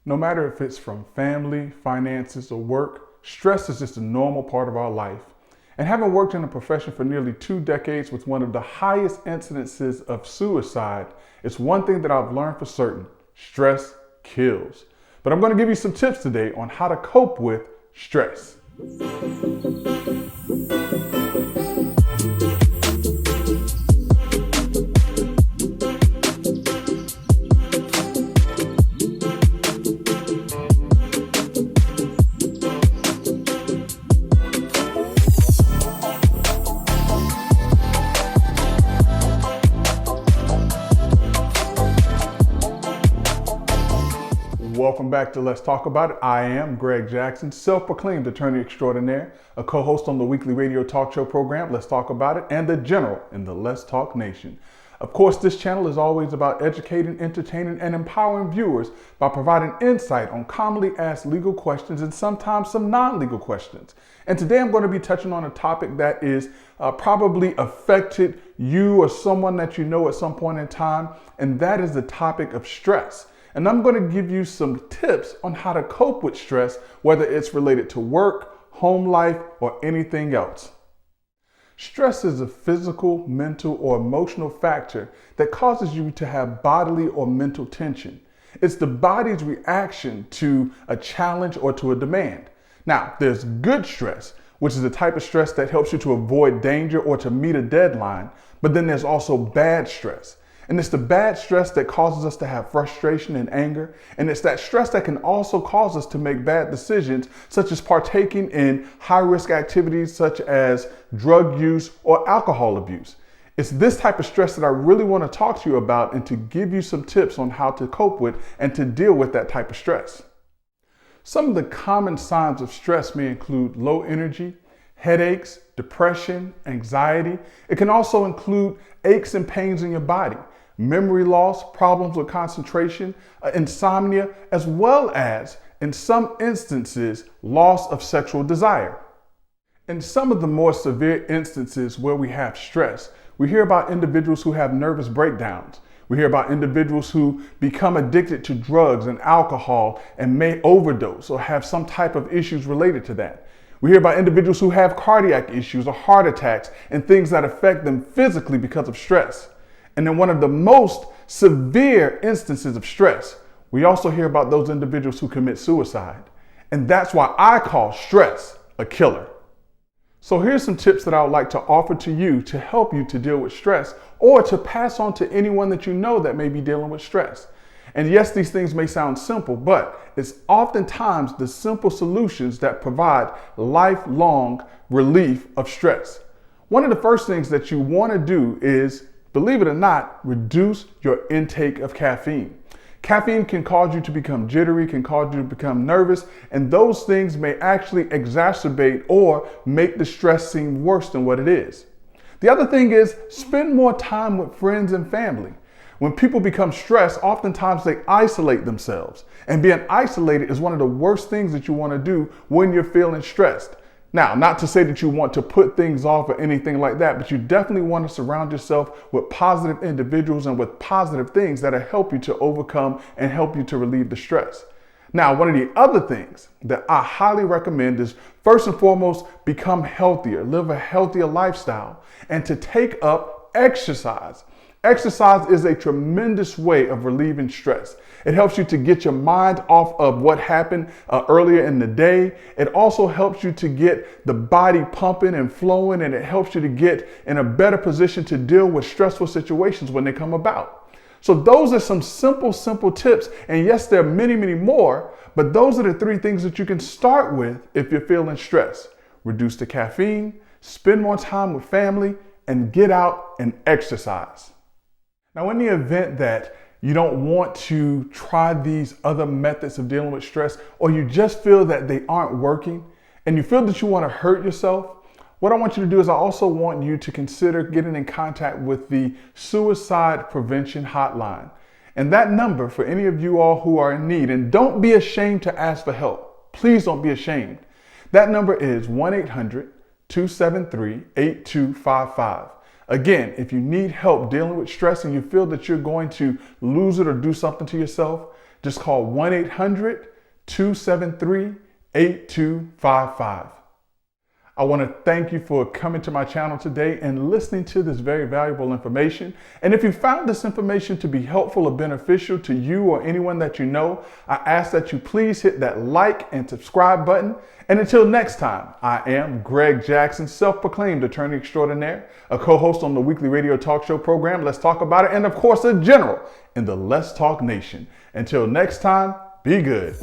No matter if it's from family, finances, or work, stress is just a normal part of our life. And having worked in a profession for nearly 2 decades with one of the highest incidences of suicide, it's one thing that I've learned for certain: stress kills. But I'm going to give you some tips today on how to cope with stress. Welcome back to Let's Talk About It. I am Greg Jackson, self-proclaimed attorney extraordinaire, a co-host on the weekly radio talk show program Let's Talk About It, and the general in the Let's Talk Nation. Of course, this channel is always about educating, entertaining, and empowering viewers by providing insight on commonly asked legal questions and sometimes some non-legal questions. And today I'm going to be touching on a topic that is probably affected you or someone that you know at some point in time, and that is the topic of stress. And I'm going to give you some tips on how to cope with stress, whether it's related to work, home life, or anything else. Stress is a physical, mental, or emotional factor that causes you to have bodily or mental tension. It's the body's reaction to a challenge or to a demand. Now, there's good stress, which is the type of stress that helps you to avoid danger or to meet a deadline. But then there's also bad stress. And it's the bad stress that causes us to have frustration and anger. And it's that stress that can also cause us to make bad decisions, such as partaking in high-risk activities such as drug use or alcohol abuse. It's this type of stress that I really want to talk to you about and to give you some tips on how to cope with and to deal with that type of stress. Some of the common signs of stress may include low energy, headaches, depression, anxiety. It can also include aches and pains in your body, memory loss, problems with concentration, insomnia, as well as, in some instances, loss of sexual desire. In some of the more severe instances where we have stress, we hear about individuals who have nervous breakdowns. We hear about individuals who become addicted to drugs and alcohol and may overdose or have some type of issues related to that. We hear about individuals who have cardiac issues or heart attacks and things that affect them physically because of stress. And in one of the most severe instances of stress, we also hear about those individuals who commit suicide. And that's why I call stress a killer. So here's some tips that I would like to offer to you to help you to deal with stress or to pass on to anyone that you know that may be dealing with stress. And yes, these things may sound simple, but it's oftentimes the simple solutions that provide lifelong relief of stress. One of the first things that you want to do is, believe it or not, reduce your intake of caffeine. Caffeine can cause you to become jittery, can cause you to become nervous, and those things may actually exacerbate or make the stress seem worse than what it is. The other thing is, spend more time with friends and family. When people become stressed, oftentimes they isolate themselves. And being isolated is one of the worst things that you want to do when you're feeling stressed. Now, not to say that you want to put things off or anything like that, but you definitely want to surround yourself with positive individuals and with positive things that'll help you to overcome and help you to relieve the stress. Now, one of the other things that I highly recommend is, first and foremost, become healthier, live a healthier lifestyle, and to take up exercise. Exercise is a tremendous way of relieving stress. It helps you to get your mind off of what happened earlier in the day. It also helps you to get the body pumping and flowing, and it helps you to get in a better position to deal with stressful situations when they come about. So those are some simple tips. And yes, there are many more, but those are the 3 things that you can start with if you're feeling stressed. Reduce the caffeine, spend more time with family, and get out and exercise. Now, in the event that you don't want to try these other methods of dealing with stress, or you just feel that they aren't working and you feel that you want to hurt yourself, what I want you to do is I also want you to consider getting in contact with the Suicide Prevention Hotline. And that number, for any of you all who are in need, and don't be ashamed to ask for help. Please don't be ashamed. That number is 1-800-273-8255. Again, if you need help dealing with stress and you feel that you're going to lose it or do something to yourself, just call 1-800-273-8255. I want to thank you for coming to my channel today and listening to this very valuable information. And if you found this information to be helpful or beneficial to you or anyone that you know, I ask that you please hit that like and subscribe button. And until next time, I am Greg Jackson, self-proclaimed attorney extraordinaire, a co-host on the weekly radio talk show program, Let's Talk About It, and of course, a general in the Let's Talk Nation. Until next time, be good.